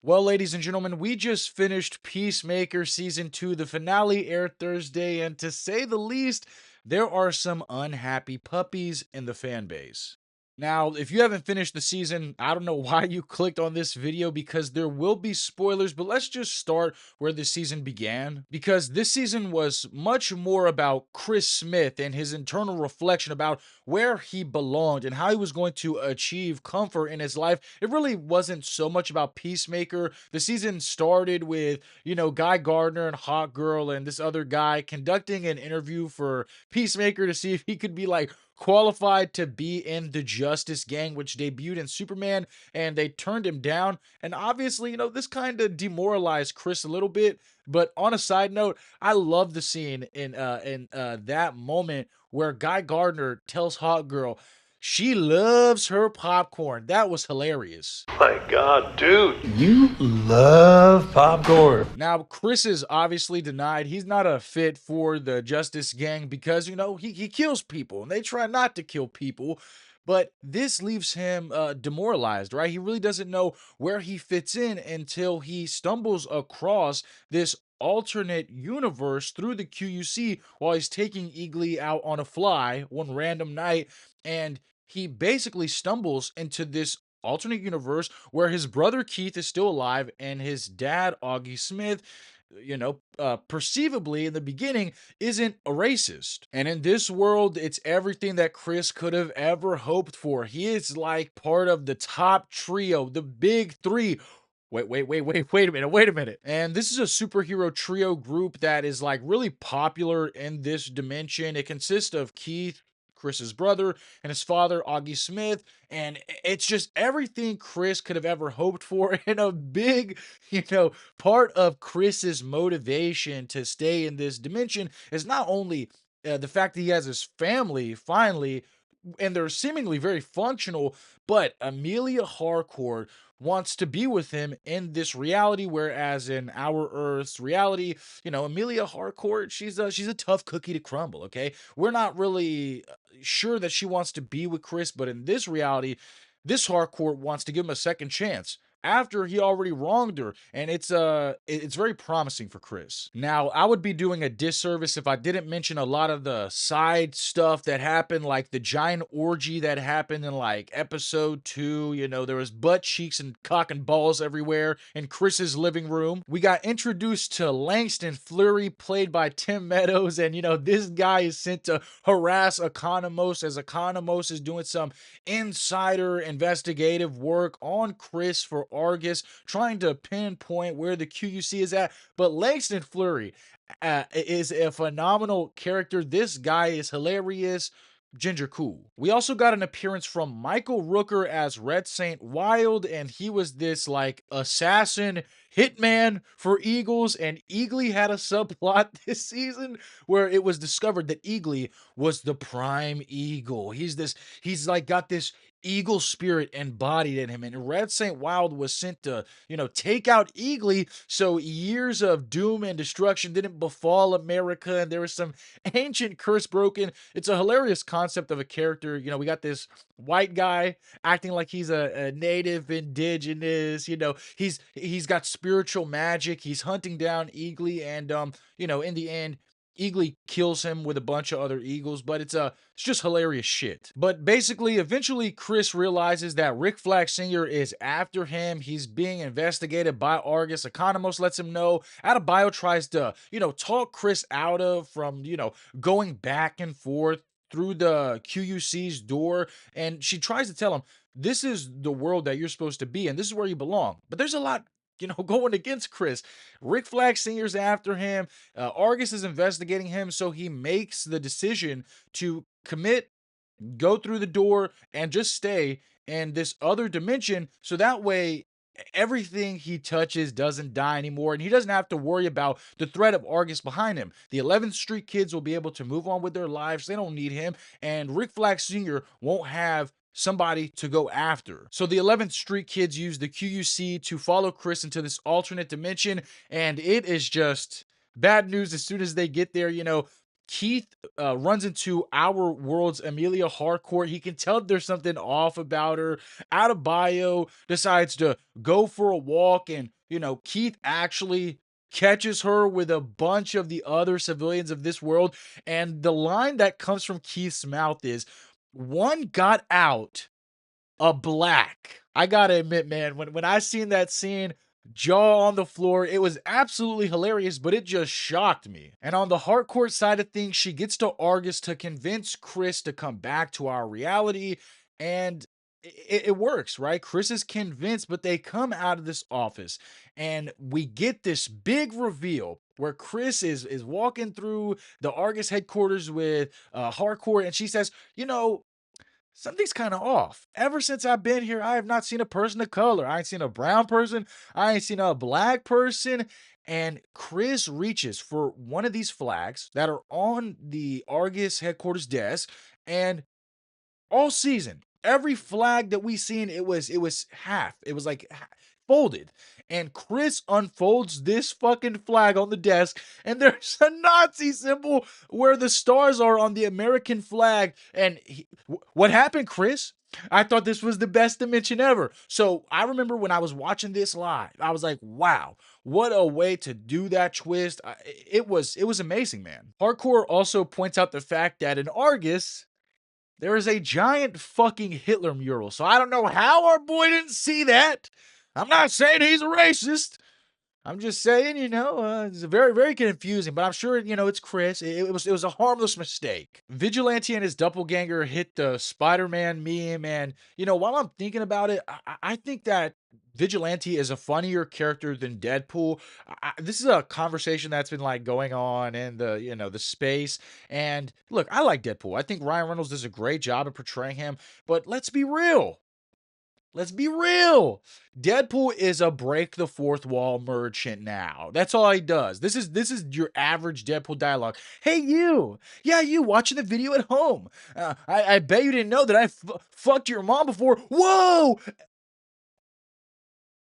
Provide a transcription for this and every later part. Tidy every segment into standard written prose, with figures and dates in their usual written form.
Well, ladies and gentlemen, we just finished Peacemaker Season 2. The finale aired Thursday, and to say the least, there are some unhappy puppies in the fan base. Now, if you haven't finished the season, I don't know why you clicked on this video because there will be spoilers, but let's just start where the season began. Because this season was much more about Chris Smith and his internal reflection about where he belonged and how he was going to achieve comfort in his life. It really wasn't so much about Peacemaker. The season started with, Guy Gardner and Hawk Girl and this other guy conducting an interview for Peacemaker to see if he could be like qualified to be in the Justice Gang, which debuted in Superman, and they turned him down. And obviously, this kind of demoralized Chris a little bit. But on a side note, I love the scene in that moment where Guy Gardner tells Hot Girl she loves her popcorn. That was hilarious. My God, dude. You love popcorn. Now, Chris is obviously denied. He's not a fit for the Justice Gang because, he kills people and they try not to kill people. But this leaves him demoralized, right? He really doesn't know where he fits in until he stumbles across this alternate universe through the QUC while he's taking Eagly out on a fly one random night. And he basically stumbles into this alternate universe where his brother Keith is still alive and his dad, Augie Smith, perceivably in the beginning, isn't a racist. And in this world, it's everything that Chris could have ever hoped for. He is like part of the top trio, the big three. Wait a minute. And this is a superhero trio group that is like really popular in this dimension. It consists of Keith, Chris's brother, and his father, Augie Smith. And it's just everything Chris could have ever hoped for. And a big, part of Chris's motivation to stay in this dimension is not only the fact that he has his family finally, and they're seemingly very functional, but Amelia Harcourt wants to be with him in this reality, whereas in our Earth's reality, Amelia Harcourt, she's a tough cookie to crumble. Okay, we're not really sure that she wants to be with Chris, but in this reality, this Harcourt wants to give him a second chance after he already wronged her, and it's very promising for Chris. Now, I would be doing a disservice if I didn't mention a lot of the side stuff that happened, like the giant orgy that happened in like episode 2. There was butt cheeks and cock and balls everywhere in Chris's living room. We got introduced to Langston Fleury, played by Tim Meadows, and this guy is sent to harass Economos as Economos is doing some insider investigative work on Chris for Argus, trying to pinpoint where the QUC is at. But Langston Fleury is a phenomenal character. This guy is hilarious. Ginger cool. We also got an appearance from Michael Rooker as Red Saint Wild, and he was this like assassin hitman for Eagles, and Eagly had a subplot this season where it was discovered that Eagly was the prime eagle. He's like got this eagle spirit embodied in him, and Red Saint Wild was sent to take out Eagly so years of doom and destruction didn't befall America, and there was some ancient curse broken. It's a hilarious concept of a character. We got this white guy acting like he's a native indigenous. He's got spiritual magic. He's hunting down Eagly, and in the end, Eagly kills him with a bunch of other eagles, but it's just hilarious shit. But basically, eventually, Chris realizes that Rick Flag Sr. is after him. He's being investigated by Argus. Economos lets him know. Adebayo tries to, talk Chris out of from, going back and forth through the QUC's door, and she tries to tell him, this is the world that you're supposed to be, and this is where you belong. But there's a lot going against Chris. Rick Flag Sr.'s after him. Argus is investigating him, so he makes the decision to commit, go through the door, and just stay in this other dimension, so that way everything he touches doesn't die anymore, and he doesn't have to worry about the threat of Argus behind him. The 11th Street kids will be able to move on with their lives. They don't need him, and Rick Flag Sr. won't have somebody to go after. So the 11th Street kids use the QUC to follow Chris into this alternate dimension, and it is just bad news as soon as they get there. Keith runs into our world's Amelia Harcourt. He can tell there's something off about her. Adebayo decides to go for a walk, and Keith actually catches her with a bunch of the other civilians of this world. And the line that comes from Keith's mouth is, "One got out a black." I gotta admit, man, when I seen that scene, jaw on the floor, it was absolutely hilarious, but it just shocked me. And on the hardcore side of things, she gets to Argus to convince Chris to come back to our reality, and it works, right? Chris is convinced, but they come out of this office, and we get this big reveal where Chris is walking through the Argus headquarters with Hardcore, and she says, something's kind of off. Ever since I've been here, I have not seen a person of color. I ain't seen a brown person. I ain't seen a black person. And Chris reaches for one of these flags that are on the Argus headquarters desk. And all season, every flag that we seen, it was half. It was like folded. And Chris unfolds this fucking flag on the desk, and there's a Nazi symbol where the stars are on the American flag. And what happened, Chris? I thought this was the best dimension ever. So I remember when I was watching this live, I was like, wow, what a way to do that twist. It was amazing, man. Hardcore also points out the fact that in Argus, there is a giant fucking Hitler mural. So I don't know how our boy didn't see that. I'm not saying he's a racist. I'm just saying, it's very, very confusing, but I'm sure, it's Chris. It was a harmless mistake. Vigilante and his doppelganger hit the Spider-Man meme, and while I'm thinking about it, I think that Vigilante is a funnier character than Deadpool. This is a conversation that's been like going on in the space. And look, I like Deadpool. I think Ryan Reynolds does a great job of portraying him, but let's be real. Let's be real. Deadpool is a break the fourth wall merchant now. That's all he does. This is your average Deadpool dialogue. Hey, you. Yeah, you watching the video at home. I bet you didn't know that I fucked your mom before. Whoa!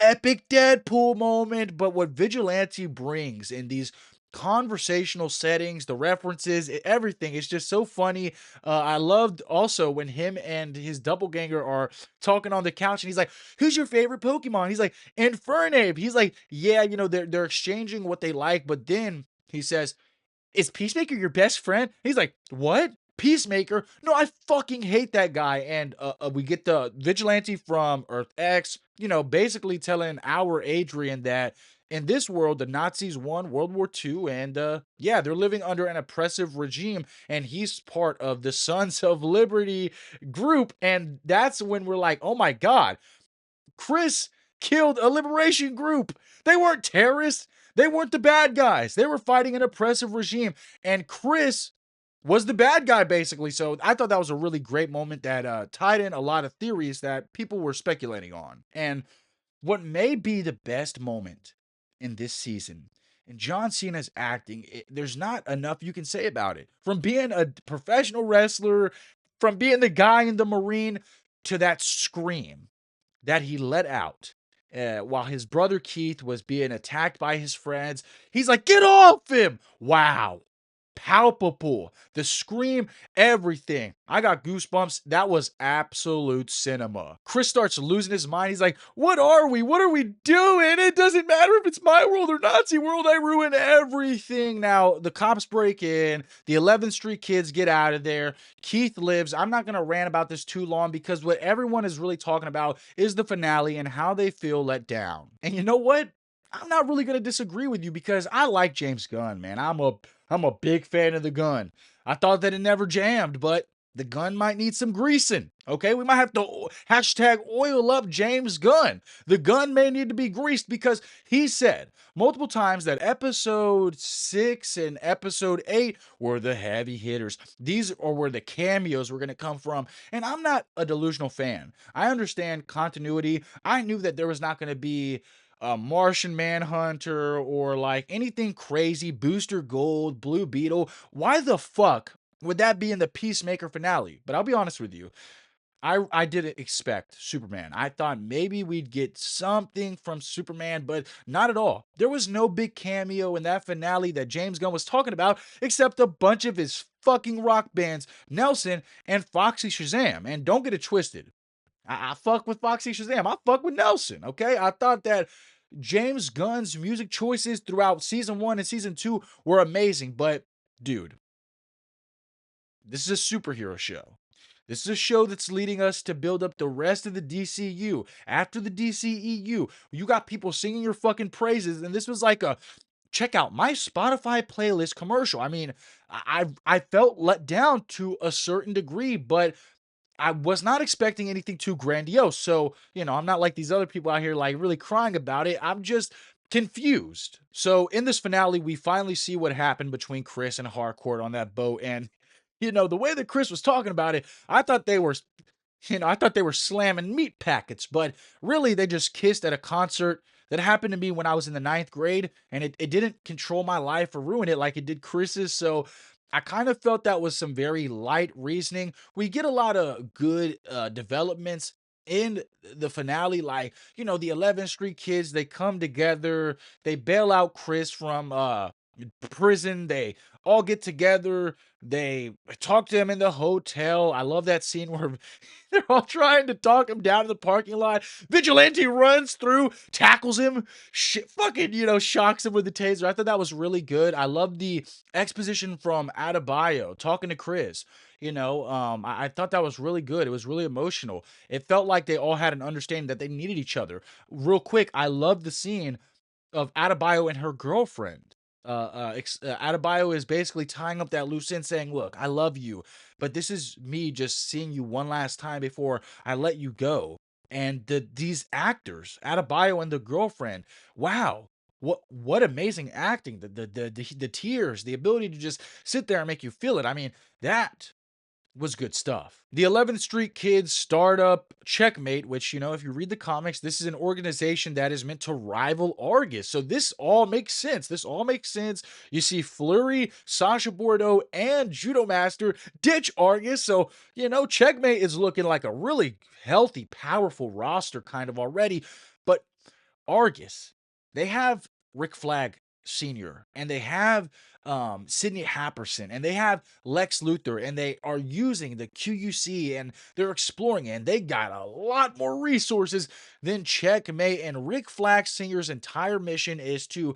Epic Deadpool moment. But what Vigilante brings in these conversational settings, the references, everything, it's just so funny. I loved also when him and his doppelganger are talking on the couch, and he's like, "Who's your favorite Pokemon?" He's like, "Infernape." He's like, "Yeah, they're exchanging what they like," but then he says, "Is Peacemaker your best friend?" He's like, "What? Peacemaker? No, I fucking hate that guy." And we get the Vigilante from Earth X, basically telling our Adrian that in this world, the Nazis won World War II, and yeah, they're living under an oppressive regime, and he's part of the Sons of Liberty group. And that's when we're like, oh my God, Chris killed a liberation group. They weren't terrorists. They weren't the bad guys. They were fighting an oppressive regime. And Chris was the bad guy, basically. So I thought that was a really great moment that tied in a lot of theories that people were speculating on. And what may be the best moment in this season, in John Cena's acting, there's not enough you can say about it. From being a professional wrestler, from being the guy in the Marine, to that scream that he let out while his brother Keith was being attacked by his friends. He's like, "Get off him!" Wow. Palpable. The scream, everything. I got goosebumps. That was absolute cinema. Chris starts losing his mind. He's like, "What are we? What are we doing? It doesn't matter if it's my world or Nazi world. I ruin everything." Now, the cops break in. The 11th Street kids get out of there. Keith lives. I'm not going to rant about this too long because what everyone is really talking about is the finale and how they feel let down. And you know what? I'm not really going to disagree with you because I like James Gunn, man. I'm a big fan of the gun. I thought that it never jammed, but the gun might need some greasing. Okay, we might have to hashtag oil up James Gunn. The gun may need to be greased because he said multiple times that episode 6 and episode 8 were the heavy hitters. These are where the cameos were going to come from. And I'm not a delusional fan. I understand continuity. I knew that there was not going to be a Martian Manhunter or like anything crazy, Booster Gold, Blue Beetle. Why the fuck would that be in the Peacemaker finale? But I'll be honest with you. I didn't expect Superman. I thought maybe we'd get something from Superman, but not at all. There was no big cameo in that finale that James Gunn was talking about, except a bunch of his fucking rock bands, Nelson and Foxy Shazam. And don't get it twisted. I fuck with Foxy Shazam. I fuck with Nelson. Okay. I thought that James Gunn's music choices throughout season 1 and season 2 were amazing, but dude, this is a superhero show. This is a show that's leading us to build up the rest of the DCU. After the DCEU, you got people singing your fucking praises, and this was like a check out my Spotify playlist commercial. I mean, I felt let down to a certain degree, but I was not expecting anything too grandiose. So, I'm not like these other people out here like really crying about it. I'm just confused. So, in this finale, we finally see what happened between Chris and Harcourt on that boat. And, the way that Chris was talking about it, I thought they were slamming meat packets, but really they just kissed at a concert that happened to me when I was in the ninth grade, and it didn't control my life or ruin it like it did Chris's. So I kind of felt that was some very light reasoning. We get a lot of good developments in the finale, like, the 11th Street kids, they come together, they bail out Chris from prison, they all get together, they talk to him in the hotel. I love that scene where they're all trying to talk him down in the parking lot. Vigilante runs through, tackles him, fucking, shocks him with the taser. I thought that was really good. I love the exposition from Adebayo talking to Chris. I thought that was really good. It was really emotional. It felt like they all had an understanding that they needed each other. Real quick, I love the scene of Adebayo and her girlfriend. Adebayo is basically tying up that loose end, saying, "Look, I love you, but this is me just seeing you one last time before I let you go." And these actors, Adebayo and the girlfriend, wow, what amazing acting! The tears, the ability to just sit there and make you feel it. I mean, that was good stuff. The 11th Street Kids startup Checkmate, which, if you read the comics, this is an organization that is meant to rival Argus. So this all makes sense. This all makes sense. You see Fleury, Sasha Bordeaux, and Judo Master ditch Argus. So, Checkmate is looking like a really healthy, powerful roster kind of already. But Argus, they have Rick Flag Sr., and they have Sidney Happerson, and they have Lex Luthor, and they are using the QUC, and they're exploring it, and they got a lot more resources than Checkmate. And Rick Flag Sr.'s entire mission is to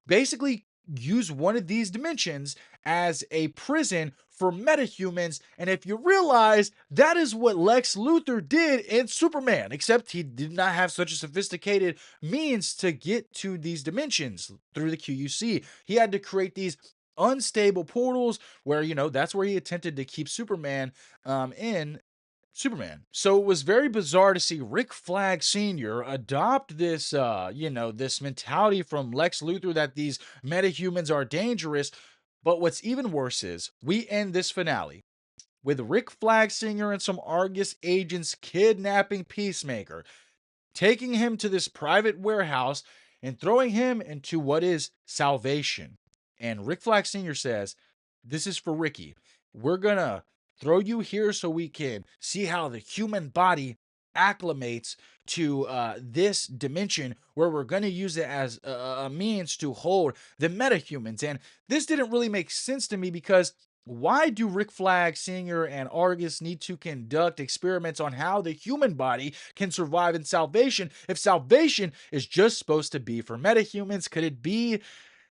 basically use one of these dimensions as a prison for metahumans. And if you realize, that is what Lex Luthor did in Superman, except he did not have such a sophisticated means to get to these dimensions through the QUC. He had to create these unstable portals where, that's where he attempted to keep Superman in Superman. So it was very bizarre to see Rick Flag Sr. adopt this, this mentality from Lex Luthor that these metahumans are dangerous. But what's even worse is we end this finale with Rick Flag Sr. and some Argus agents kidnapping Peacemaker, taking him to this private warehouse and throwing him into what is salvation. And Rick Flag Sr. says, "This is for Ricky. We're gonna throw you here so we can see how the human body acclimates to this dimension where we're going to use it as a means to hold the metahumans." And this didn't really make sense to me, because why do Rick Flag Sr. and Argus need to conduct experiments on how the human body can survive in salvation if salvation is just supposed to be for metahumans? Could it be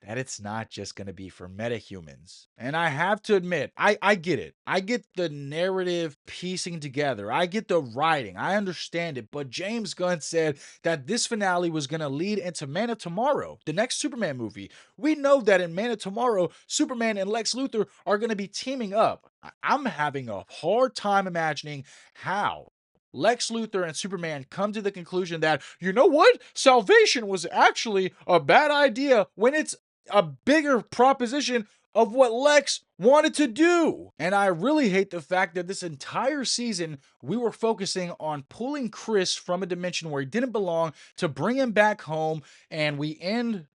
that it's not just going to be for metahumans? And I have to admit, I get it. I get the narrative piecing together. I get the writing. I understand it. But James Gunn said that this finale was going to lead into Man of Tomorrow, the next Superman movie. We know that in Man of Tomorrow, Superman and Lex Luthor are going to be teaming up. I'm having a hard time imagining how Lex Luthor and Superman come to the conclusion that, you know what, salvation was actually a bad idea, when it's a bigger proposition of what Lex wanted to do. And I really hate the fact that this entire season we were focusing on pulling Chris from a dimension where he didn't belong to bring him back home, and we end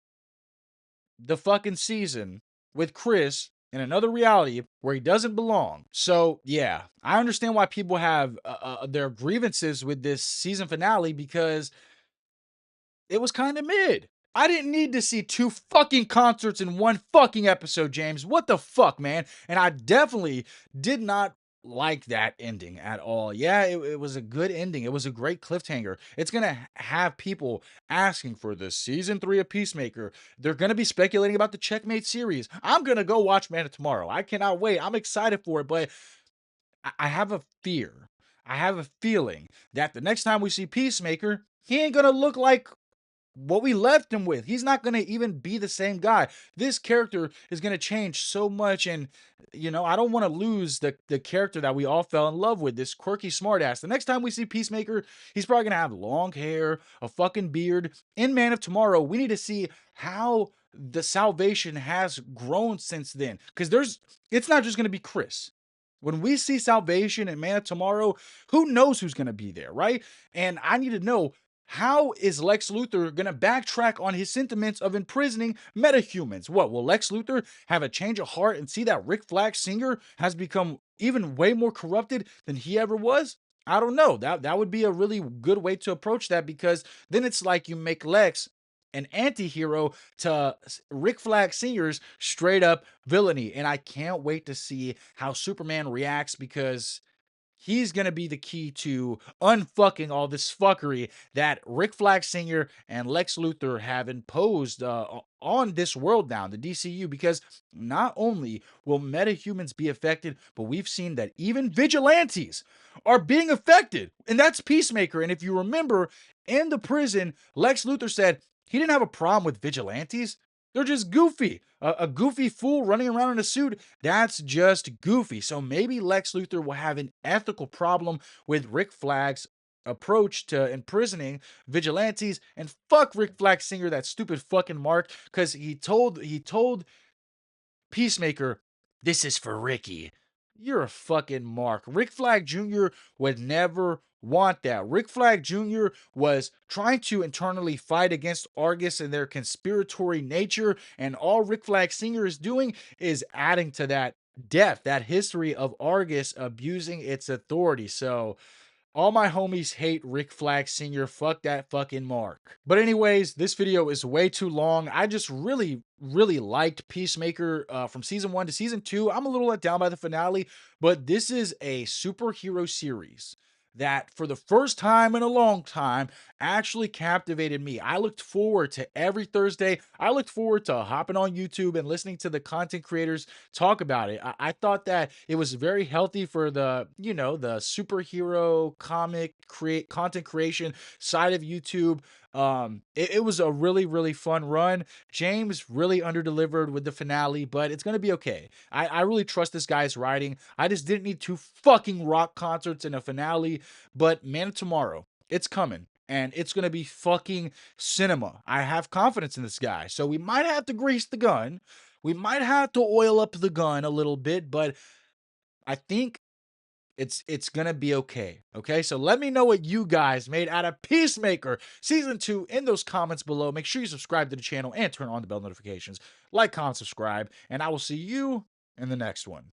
the fucking season with Chris in another reality where he doesn't belong. So, yeah, I understand why people have their grievances with this season finale because it was kind of mid. I didn't need to see two fucking concerts in one fucking episode, James. What the fuck, man? And I definitely did not like that ending at all. Yeah, it was a good ending. It was a great cliffhanger. It's gonna have people asking for the season 3 of Peacemaker. They're gonna be speculating about the Checkmate series. I'm gonna go watch Man of Tomorrow. I cannot wait. I'm excited for it, but I have a fear. I have a feeling that the next time we see Peacemaker, he ain't gonna look like what we left him with. He's not going to even be the same guy. This character is going to change so much. And, I don't want to lose the character that we all fell in love with, this quirky smartass. The next time we see Peacemaker, he's probably going to have long hair, a fucking beard. In Man of Tomorrow, we need to see how the salvation has grown since then. Because it's not just going to be Chris. When we see Salvation and Man of Tomorrow, who knows who's going to be there, right? And I need to know, how is Lex Luthor going to backtrack on his sentiments of imprisoning metahumans? What, will Lex Luthor have a change of heart and see that Rick Flag Singer has become even way more corrupted than he ever was? I don't know. That would be a really good way to approach that, because then it's like you make Lex an anti-hero to Rick Flag Singer's straight up villainy. And I can't wait to see how Superman reacts, because he's going to be the key to unfucking all this fuckery that Rick Flag Sr. and Lex Luthor have imposed on this world now, the DCU, because not only will metahumans be affected, but we've seen that even vigilantes are being affected, and that's Peacemaker. And if you remember, in the prison, Lex Luthor said he didn't have a problem with vigilantes. They're just goofy. A goofy fool running around in a suit, that's just goofy. So maybe Lex Luthor will have an ethical problem with Rick Flag's approach to imprisoning vigilantes. And fuck Rick Flag Singer, that stupid fucking Mark, because he told Peacemaker, this is for Ricky. You're a fucking mark. Rick Flag Jr. would never want that. Rick Flag Jr. was trying to internally fight against Argus and their conspiratory nature, and all Rick Flag Sr. is doing is adding to that depth, that history of Argus abusing its authority. So all my homies hate Rick Flag Sr. Fuck that fucking Mark. But anyways, this video is way too long. I just really, really liked Peacemaker from season 1 to season 2. I'm a little let down by the finale, but this is a superhero series that for the first time in a long time actually captivated me. I looked forward to every Thursday. I looked forward to hopping on YouTube and listening to the content creators talk about it. I thought that it was very healthy for the superhero comic content creation side of YouTube. It was a really, really fun run. James really underdelivered with the finale, but it's gonna be okay. I really trust this guy's writing. I just didn't need two fucking rock concerts in a finale, but Man of Tomorrow, it's coming. And it's gonna be fucking cinema. I have confidence in this guy. So we might have to grease the gun. We might have to oil up the gun a little bit, but I think it's gonna be okay. Okay, so let me know what you guys made out of Peacemaker season 2 in those comments below. Make sure you subscribe to the channel and turn on the bell notifications. Like, comment, subscribe, and I will see you in the next one.